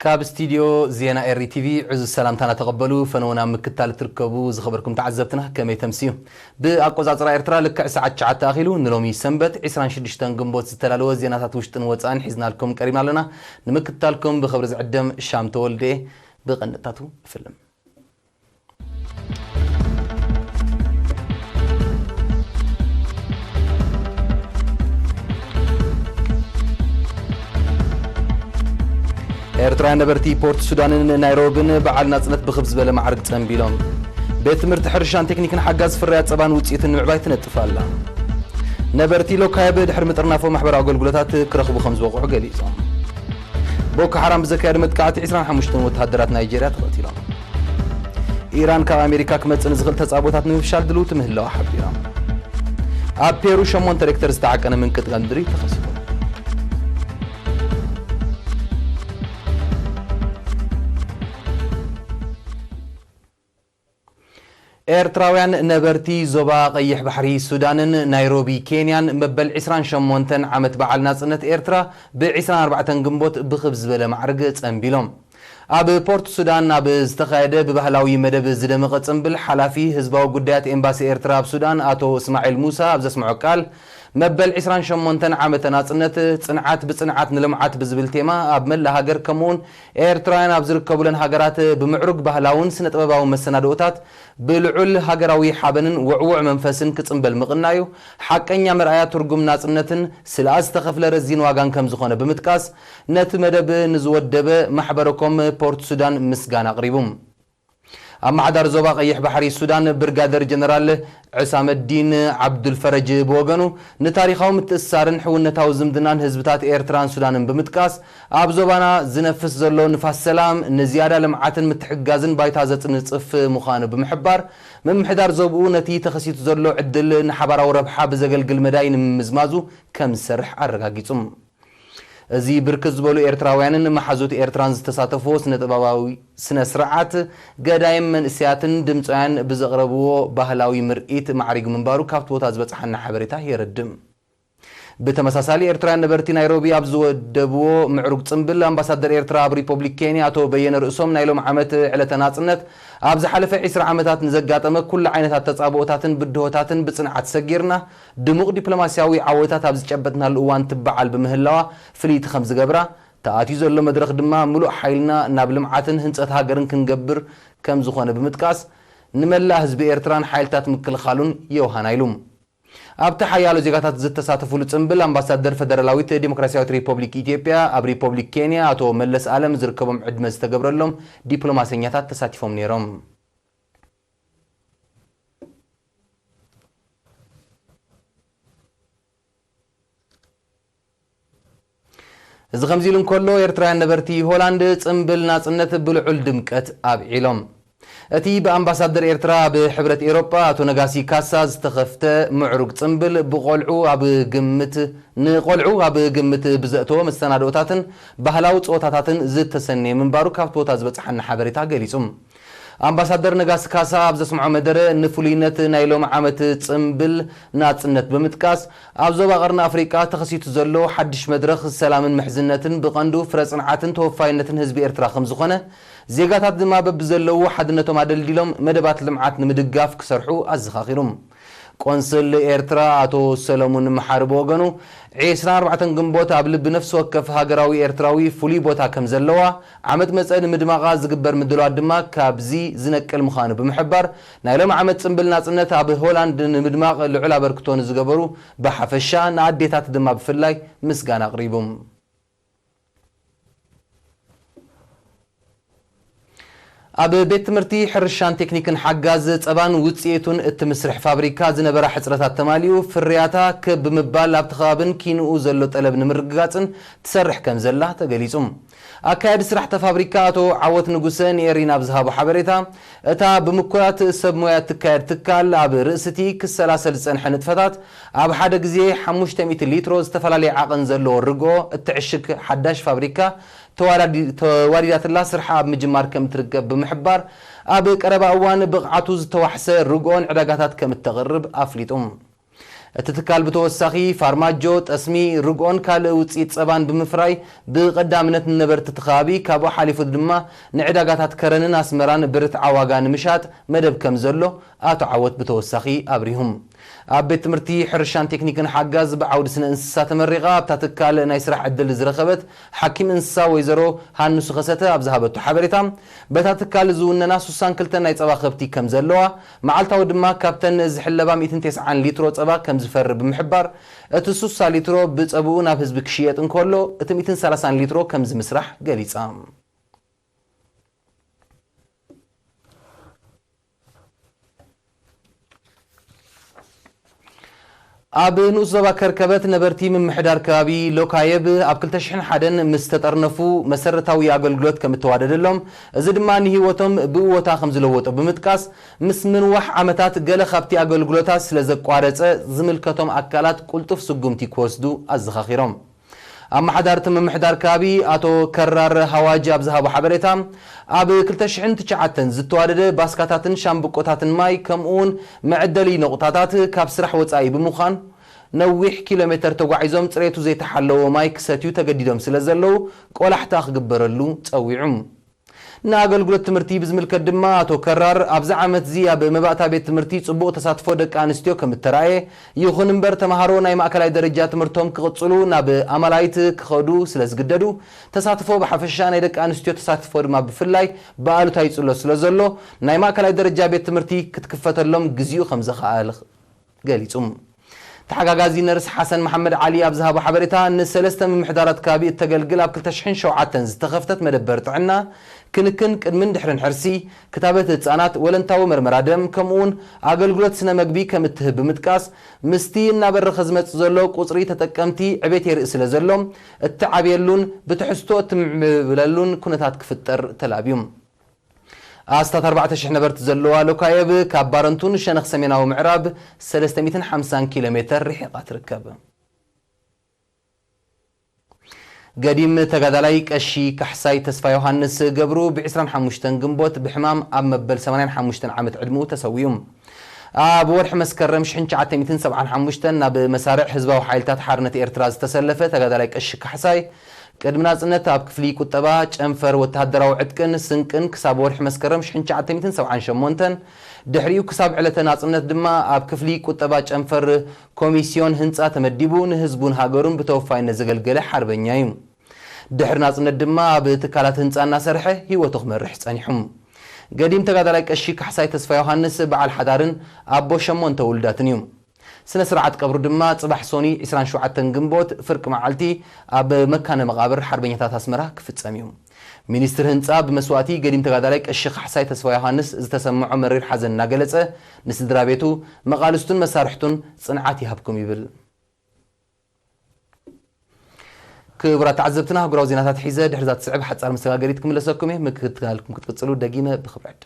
كاب استديو زينا اري تي في عز السلام تانا تقبلوا فنونا مكتال تركبوا زخبركم تعذبتنا كما يتمسيو باقوزاصرا ايرترا لك ساعه 9 تاخيلو نلومي سنبت 26 غنبوت ستلالو زيناتات وشطن وصان حزنا لكم قريبنا لنا نمكتالكم بخبر زعدم الشام تولدي بقنطاتو فيلم ኤርትራ ነበርቲ ፖርት ሱዳንን ናይሮቢን በዓል ናጽነት በخبዝ በለ ማዕረግ ጸምቢሎም በትምህርት ሕርሻን ቴክኒክን ሓጋዝ ፍርያት ጸባን ውጽኢትን ምዕባይ ትነጥፋላ ነበርቲ ሎካይብ ድሕር ምጥርናፎ ማሕበራዊ አገልግሎታት ክረኽቡ ከም ዝበቕዑ ገሊጾም ቦኮ ሓራም ብዘካየደ መጥቃዕቲ 25 ወተሃደራት ናይጄርያ ተቐቲሎም ኢራን ካብ አሜሪካ ክመጽን ዝኽእል ተጻቦታት ንምፍሻል ድልው ትምህላው ሓቢራ ኣብ ፔሩ 8 ሬክተር ዝተዓቀነ ምንቅጥ ገንድሪ ተኸሲቱ ኤርትራውያን ነበርቲ ዞባ ቀይሕ ባሕሪ ሱዳንን ናይሮቢ ኬንያን መበል 28 ዓመት በዓል ናጽነት ኤርትራ ብ24 ግንቦት ብخبዝ በለ ማዕረግ ጸምቢሎም ኣብ ፖርት ሱዳን ኣብ ዝተኻየደ ብባህላዊ መደብ ዝደመቐ ጽምብል ሓላፊ ህዝባዊ ጉዳያት ኤምባሲ ኤርትራ ኣብ ሱዳን አቶ እስማኤል ሙሳ ኣብ ዘስምዖ ቃል መበል 28 ዓመት ናጽነት ጽንዓት ብጽንዓት ንልምዓት ብዝብል ቴማ ኣብ መላ ሃገር ከመውን ኤርትራውያን ኣብ ዝርከቡለን ሃገራት ብምዕሩግ ባህላውን ስነጥበባዊ መሰናዶታት ብልዑል ሃገራዊ ሓበንን ወዕውዕ መንፈስን ክጽምበል ምቕናዩ ሓቀኛ መርአያ ትርጉም ናጽነትን ስላዝ ተኸፍለ ረዚን ዋጋን ከም ዝኾነ ብምጥቃስ ነቲ መደብ ንዝወደበ ማሕበረኮም ፖርት ሱዳን ምስጋና አቅሪቡም አማዕዳር ዞባ ቀይሕ ባሕሪ ሱዳን ብርጋደር ጀነራል عسام الدين عبد الفرج بوغنو نتاريخاو متأثارن حونتاو زمدنان هزبتات ايرتران سودانن بمتقاس اب زوبانا زنفس زلو نفاس سلام نزيادة لمعاتن متحقازن بايتازت نصف مخان بمحبار ممحدار زوبو نتي تخسيت زلو عدل نحبارا وربحا بزغلقل مداين مزمازو كم سرح ارغاقيتم እዚ ብርክዝ ዝበሉ ኤርትራውያንን ማሓዙት ኤርትራን ዝተሳተፉ ስነጥበባዊ ስነ ስርዓት ገዳይም መንእስያትን ድምጻውያን ብዘቕረብዎ ባህላዊ ምርኢት ማዕሪግ ምንባሩ ካብቲ ቦታ ዝበጽሐና ሓበሬታ የረድም በተመሳሳሊ ኤርትራን ነበርቲ ናይሮቢ ኣብ ዝወደብዎ ምዕሩግ ጽምብል አምባሳደር ኤርትራ ኣብ ሪፐብሊክ ኬንያ አቶ በየነ ርእሶም ናይሎም ዓመት ዕለተ ናጽነት ኣብ ዝሓለፈ 20 ዓመታት ንዘጋጠመ ኩሉ ዓይነታት ተጻብኦታትን ብድሆታትን ብጽንዓት ሰጊርና ድሙቕ ዲፕሎማሲያዊ ዓወታት ኣብ ዝጨበጥናሉ እዋን ትበዓል በምህላዋ ፍሊት ከም ዝገብራ ተኣትዩ ዘሎ መድረኽ ድማ ሙሉእ ሓይልና ናብ ልምዓትን ህንጸት ሃገርን ክንገብር ከም ዝኾነ ብምጥቃስ ንመላ ህዝቢ ኤርትራን ሓይልታት ምክልኻሉን የውሃና ኢሉም ኣብታ ሓያሎ ዜጋታት ዝተሳተፉሉ ጽምብል አምባሳደር ፌደራላዊት ዲሞክራሲያዊት ሪፐብሊክ ኢትዮጵያ ኣብ ሪፐብሊክ ኬንያ አቶ መለስ ዓለም ዝርከቦም ዕድመ ዝተገብረሎም ዲፕሎማሰኛታት ተሳቲፎም ነይሮም እዚ ከምዚሉ እንከሎ ኤርትራውያን ነበርቲ ሆላንድ ጽምብል ናጽነት ብልዑል ድምቀት ኣብዒሎም እቲ በአምባሳደር ኤርትራ በሕብረት ኤውሮጳ አቶ ነጋሲ ካሳ ዝተኸፍተ ምዕሩግ ጽምብል ብቆልዑ ኣብ ግምት ብዘእተዎ መስተናዶታትን ባህላዊ ጾታታትን ዝተሰነየ ምንባሩ ካብቲ ቦታ ዝበጽሐና ሓበሬታ ገሊጹም አምባሳደር ነጋሲ ካሳ ኣብ ዘስምዖ መደረ ንፍሉይነት ናይሎም ዓመት ጽምብል ናጽነት ብምጥቃስ ኣብ ዞባ ቀርኒ አፍሪካ ተኸሲቱ ዘሎ ሓድሽ መድረኽ ሰላምን ምሕዝነትን ብቐንዱ ፍረ ጽንዓትን ተወፋይነትን ህዝቢ ኤርትራ ከም ዝኾነ ዜጋታት ድማ በብዘለው ሓድነቶም አደልዲሎም መደባት ልምዓት ንምድጋፍ ክሰርሑ ኣዘኻኺሩም ቆንስል ኤርትራ አቶ ሰለሞን መሓሪ በወገኑ 24 ግንቦት ኣብ ልብ ነፍሲ ወከፍ ሃገራዊ ኤርትራዊ ፍሉይ ቦታ ከም ዘለዋ ዓመት መጸን ምድማቓ ዝግበር ምድላው ድማ ካብዚ ዝነቀል ምዃኑ ብምሕባር ናይሎም ዓመት ጽምብል ናጽነት ኣብ ሆላንድ ንምድማቕ ልዑል ኣበርክቶ ዝገበሩ ብሓፈሻ ንኣዴታት ድማ ብፍላይ ምስጋና ኣቕሪቦም ኣብ ቤት ትምህርቲ ሕርሻን ቴክኒክን ሓጋዝ ጸባን ውጽኢቱን እትምስርሕ ፋብሪካ ዝነበራ ሕጽረታት ተማሊኡ ፍርያታ ከምባል ኣብ ተኻብን ኪንኡ ዘሎ ጠለብ ንምርግጋጽን ትሰርሕ ከም ዘላ ተገሊጹም ኣካያዲ ስራሕ ተፋብሪካ አቶ ዓወት ንጉሰን ኤሪና ብዝሃቡ ሓበሬታ እታ ብምኩራት ሰብ ሞያ ትካየድ ትካል ኣብ ርእስቲ ክሰላሰል ዝጸንሐ ንጥፈታት ኣብ ሓደ ግዜ 500 ሊትሮ ዝተፈላለየ ዓቐን ዘለዎ ርግኦ እትዕሽግ ሓዳሽ ፋብሪካ ተዋዲዳትላ ስርሓ ኣብ ምጅማር ከም ትርከብ ብምሕባር ኣብ ቀረባ እዋን ብቕዓቱ ዝተዋሕሰ ርግኦን ዕዳጋታት ከም ተቕርብ ኣፍሊጡም እትትካል ብተወሳኺ ፋርማጆ ጠስሚ ርግኦን ካልእ ውፅኢት ጸባን ብምፍራይ ብቐዳምነት ነበርቲ ተኻቢ ካብኡ ሓሊፉ ድማ ንዕዳጋታት ከረንን ኣስመራን ብርትዓ ዋጋ ንምሻጥ መደብ ከም ዘሎ ኣቶ ዓወት ብተወሳኺ ኣብሪሁም ኣብ ቤት ትምህርቲ ሕርሻን ቴክኒክን ሓጋዝ ብዓውዲ ስነ እንስሳ ተመሪቓ ኣብታ ትካል ናይ ስራሕ ዕድል ዝረኸበት ሓኪም እንስሳ ወይዘሮ ሃንሱ ኸሰተ ኣብ ዝሃበቱ ሓበሬታ በታ ትካል ዝውነና 62 ናይ ጸባ ከብቲ ከም ዘለዋ መዓልታዊ ድማ ካብተን ዝሕለባ 190 ሊትሮ ጸባ ከም ዝፈር ብምሕባር እቲ 60 ሊትሮ ብጸብኡ ናብ ህዝቢ ክሽየጥ እንከሎ እቲ 130 ሊትሮ ከም ዝምስራሕ ገሊጻ ኣብ ንኡስ ዞባ ከርከበት ነበርቲ ምምሕዳር ከባቢ ሎካየብ ኣብ 2001 ምስ ተጠርነፉ መሰረታዊ ኣገልግሎት ከም ተዋደደሎም እዚ ድማ ንህይወቶም ብእወታ ከም ዝለወጦ ብምጥቃስ ምስ ምንዋሕ ዓመታት ገለ ካብቲ ኣገልግሎታት ስለ ዘቋረፀ ዝምልከቶም ኣካላት ቁልጡፍ ስጉምቲ ክወስዱ ኣዘኻኺሮም ኣብ ማሕዳርቲ ምምሕዳር ከባቢ ኣቶ ከራር ሃዋጅ ኣብ ዝሃቦ ሓበሬታ ኣብ 2009 ዝተዋደደ ባስካታትን ሻምብቆታትን ማይ ከምኡውን መዕደሊ ነቑጣታት ካብ ስራሕ ወፃኢ ብምዃን ነዊሕ ኪሎሜትር ተጓዒዞም ፅሬቱ ዘይተሓለወ ማይ ክሰትዩ ተገዲዶም ስለ ዘለው ቆላሕታ ክግበረሉ ፀዊዑ ንኣገልግሎት ትምህርቲ ብዝምልከት ድማ ኣቶ ከራር ኣብዚ ዓመት እዚ ኣብ መባእታ ቤት ትምህርቲ ጽቡቕ ተሳትፎ ደቂ ኣንስትዮ ከም እተረኣየ ይኹን እምበር ተምሃሮ ናይ ማእከላይ ደረጃ ትምህርቶም ክቕፅሉ ናብ ኣማላይት ክኸዱ ስለ ዝግደዱ ተሳትፎ ብሓፈሻ ናይ ደቂ ኣንስትዮ ተሳትፎ ድማ ብፍላይ ብኣሉታዊ ይጽሎ ስለ ዘሎ ናይ ማእከላይ ደረጃ ቤት ትምህርቲ ክትክፈተሎም ግዜኡ ከም ዝኸኣል ገሊጹ ተሓጋጋዚ ነርስ ሓሰን መሐመድ ዓሊ ኣብ ዝሃቦ ሓበሬታ ንሰለስተ ምምሕዳራት ከባቢ እተገልግል ኣብ 2007 ዝተኸፍተት መደበር ጥዕና ክንክን ቅድምን ድሕርን ሕርሲ ክታበት ህፃናት ወለንታዊ መርመራ ደም ከምኡውን ኣገልግሎት ስነ መግቢ ከም እትህብ ብምጥቃስ ምስቲ እናበረኸ ዝመጽእ ዘሎ ቁፅሪ ተጠቀምቲ ዕቤት የርኢ ስለ ዘሎ እትዓብየሉን ብትሕዝቶ እትምዕብለሉን ኩነታት ክፍጠር ተላብዮም ኣስታት 4000 ነበርቲ ዘለዋ ሎካየብ ካብ ባረንቱን ሸነኽ ሰሜናዊ ምዕራብ 350 ኪሎ ሜትር ርሒቓ ትርከብ قديم تجادلي كشي كحساي تسفا يوحنس جبرو بعسران حموشتن جنبوت بحمام أم بل 8 حموشتن عمت علمو تسويهم بورح مسكرم شحن شعتي 207 حموشتن نب مسارع حزبه وحيلتات حارنة إرتراز تسلفت تجادلي كشي كحساي قدمنا زنت أب كفلي كتبا أنفر وتهدروا عدكن سنكن كساب ورح مسكرم شحن شعتي 207 شمونتن دحريو كساب على ناصنت دما أب كفلي كتبا أنفر كوميسيون هنسا تمديبون هزبون هاجرون بتوفاين زجلجلة حربنيايم دحر ناصنت دما بتكالات هنسا ناسرحه هو تخمر رح تانيحم قديم تقادلك الشيك حساي تسفا يوحنس بعل حدارن أبو شمون تولداتنيوم سنة سرعة قبر دما صباح سوني إسران شوعتن جنبوت فرق معالتي أب مكان مقابر حربية تاسمرة كفت ساميوم مينستر هنسا بمسواتي قديم تقادلك الشيخ حساي تسفا يوحنس استسمع مرير حزن ناقلسة نسدرابيتو مقالستون مسارحتون صنعاتي هبكم يبل كبرا تعذبتنا قراو زيناتات حيزة دحرزات صعب حتى صار مسا قريتكم لساكم مكتقالكم كتقصلوا دقيمة بخبرات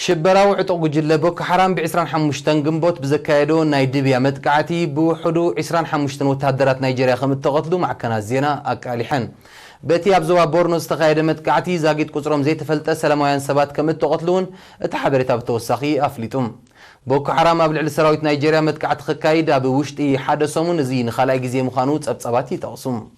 شبراو عطو جل بوك حرام بعسران حموشتن جنبوت بزكايدو نايدبيا متقعتي بوحدو عسران حموشتن وتهدرات نيجيريا خمت تغطلو مع كنازينا أكاليحن بيتي أبزوا بورنوس تقايد متقعتي زاقيت قصرهم زي تفلت سلامويان سبات كمت تغطلون اتحبرتا بتوساقي أفليتم بوكو حرام قبل على سراويت نيجيريا متقعت خكايد بوشتي حدثومون زين خلاق زي مخانوت أبصباتي توصم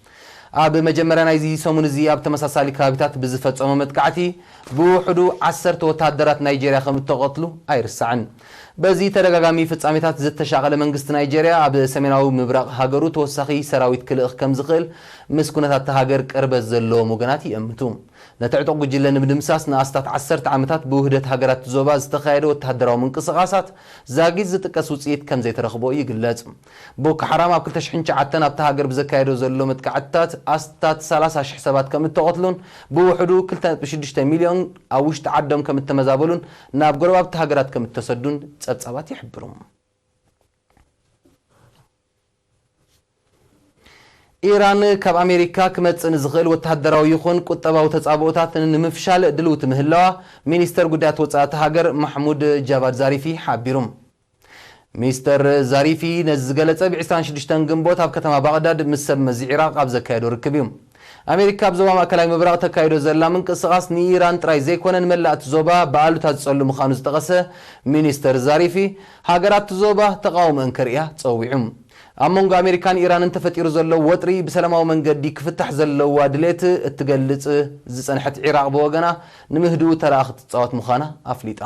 أب مجمرنا نايزي سومون زي أب تمساسالي كابتات بزفت أمم متقعتي بوحدو 10 وتهدرات نيجيريا خمت تغطلو أيرسعن بزي ترغاغامي فصاميتات زتشاغله منግስት ናይጄሪያ ኣብ ሰሜናዊ ምብራቕ ሃገሩ ተወሳኺ ሰራዊት ክልእኽ ከም ዝኽእል ምስኩነታት ሃገር ቅርበት ዘለዎ ወገናት ይእምቱ ነተዕጥቕ ጉጅለ ንምድምሳስ ንኣስታት 10 ዓመታት ብውህደት ሃገራት ዞባ ዝተኻየደ ወተሃደራዊ ምንቅስቓሳት ዛጊት ዝጥቀስ ውፅኢት ከም ዘይተረኽቦ ይግለጽ ቦኮ ሓራም ኣብ 2009 ኣብታ ሃገር ብዘካየዶ ዘሎ መጥቃዕትታት ኣስታት 30,000 ሰባት ከም እተቐትሉን ብውሕዱ 2.6 ሚልዮን ኣብ ውሽጢ ዓዶም ከም እተመዛበሉን ናብ ጎረባብቲ ሃገራት ከም እተሰዱን ጸብጻባት ይሕብሩም إيران كاب أمريكا كمتسن زغل وتهدراو يخون كتباو تتصابوتات نمفشال دلوت مهلا مينستر قدات وصات هاجر محمود جواد زاريفي حابيرم ሚስተር ዛሪፊ ነዝገለጸ ብ26 ግንቦት ኣብ ከተማ ባግዳድ ምስ ሰብ መዚ ኢራቅ ኣብ ዘካየዶ ርክብ እዩ ኣሜሪካ ኣብ ዞባ ማእከላይ ምብራቅ ተካይዶ ዘላ ምንቅስቃስ ንኢራን ጥራይ ዘይኮነን መላእቲ ዞባ በአሉታ ዝጸሉ ምዃኑ ዝጠቐሰ ሚኒስተር ዛሪፊ ሃገራት ዞባ ተቃውሞን ከርእያ ጸዊዑ ኣብ መንጎ ኣሜሪካን ኢራንን ተፈጢሩ ዘሎ ወጥሪ ብሰላማዊ መንገዲ ክፍታሕ ዘለዋ ድሌት እትገልጽ ዝጸንሐት ኢራቅ ብወገና ንምህድኡ ተራኺ ትጻወት ምዃና ኣፍሊጣ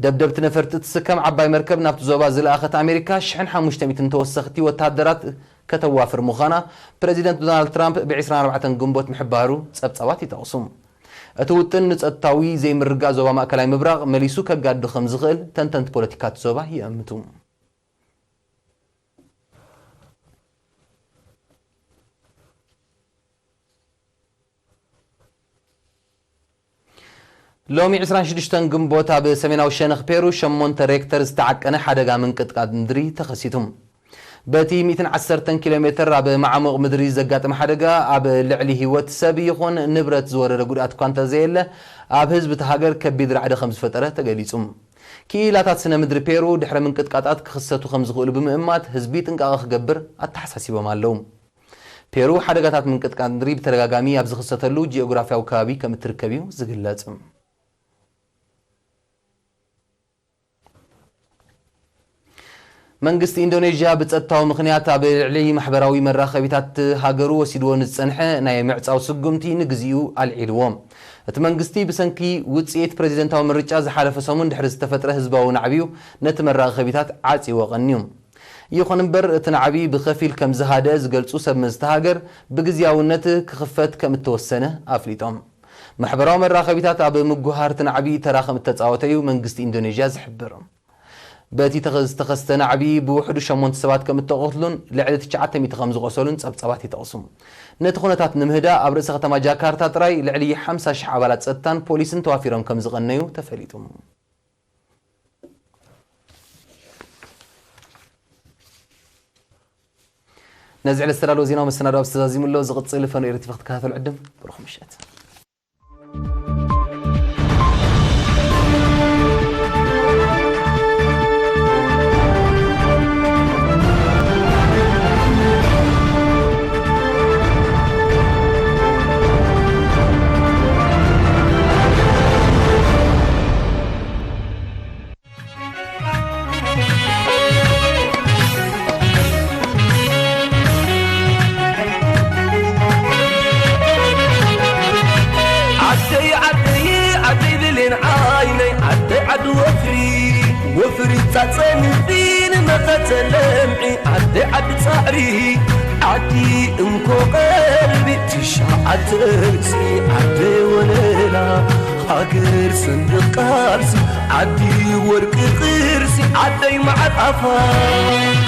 ደብደብቲ ነፈርቲ ትስከም ዓባይ መርከብ ናብቲ ዞባ ዝለኣኸት ኣሜሪካ 1500 ተወሰኽቲ ወታደራት ከተዋፍር ምዃና ፕሬዚደንት ዶናልድ ትራምፕ ብ24 ግንቦት ምሕባሩ ጸብጻባት ይጠቕሱ እቲ ውጥን ንጸጥታዊ ዘይምርጋእ ዞባ ማእከላይ ምብራቅ መሊሱ ከጋዱ ከም ዝኽእል ተንተንቲ ፖለቲካት ዞባ ይእምቱ ሎሚ 26 ግንቦት ኣብ ሰሜናዊ ሸነኽ ፔሩ 8 ሬክተር ዝተዓቀነ ሓደጋ ምንቅጥቃጥ ምድሪ ተኸሲቱ በቲ 110 ኪሎ ሜትር ኣብ ማዕሙቕ ምድሪ ዘጋጠመ ሓደጋ ኣብ ልዕሊ ህይወት ሰብ ይኹን ንብረት ዝወረደ ጉድኣት እኳ እንተዘየለ ኣብ ህዝቢ እቲ ሃገር ከቢድ ራዕዲ ከም ዝፈጠረ ተገሊጹ ክኢላታት ስነ ምድሪ ፔሩ ድሕሪ ምንቅጥቃጣት ክኽሰቱ ከም ዝኽእሉ ብምእማት ህዝቢ ጥንቃቐ ክገብር ኣተሓሳሲቦም ኣለዉ ፔሩ ሓደጋታት ምንቅጥቃጥ ምድሪ ብተደጋጋሚ ኣብ ዝኽሰተሉ ጂኦግራፊያዊ ከባቢ ከም እትርከብ እዩ ዝግለጽ መንግስቲ ኢንዶኔዥያ በጸጥታዊ ምኽንያት ኣብ ልዕሊ ማሕበራዊ መራኸቢታት ሃገሩ ወሲድዎ ንጸንሐ ናይ ምዕጻው ስጉምቲ ንግዚኡ ኣልዒልዎም እቲ መንግስቲ ብሰንኪ ውጽኢት ፕሬዚደንታዊ ምርጫ ዝሓለፈ ሰሙን ድሕሪ ዝተፈጥረ ህዝባዊ ናዕቢዩ ነቲ መራኸቢታት ዓጺዎ ቀንዩ ይኹን እምበር እቲ ናዕቢ ብኸፊል ከም ዝሃደ ዝገልጹ ሰብ መዝተ ሃገር ብግዚያውነት ክኽፈት ከም እተወሰነ ኣፍሊጦም ማሕበራዊ መራኸቢታት ኣብ ምጉሃር እቲ ናዕቢ ተራ ከም እተጻወተዩ መንግስቲ ኢንዶኔዥያ ዝሕብር በቲ ተኸስተ ናዕቢ ብውሕዱ 8 ሰባት ከም እተቆትሉን ልዕሊ 900 ከም ዝቆሰሉን ጸብጻባት ይጠቕሱ ነቲ ኩነታት ንምህዳ ኣብ ርእሰ ከተማ ጃካርታ ጥራይ ልዕሊ 50,000 ኣባላት ጸጥታን ፖሊስን ተዋፊሮም ከም ዝቐነዩ ተፈሊጡ ነዚ ዕለት ዝተዳለወ ዜናዊ መሰናዶ ኣብ ዝተዛዚሙሎ ዝቕጽል ፈኖ ኤርቲቪ ክትከታተሉ ዕድም ብሩኽ ምሽት وفري تصنفين ما تلمعي عدي عدي صعري عدي انكو قلبي تشعت ترسي عدي وليلا حاقر صندق قارسي عدي ورق قرسي عدي مع العفا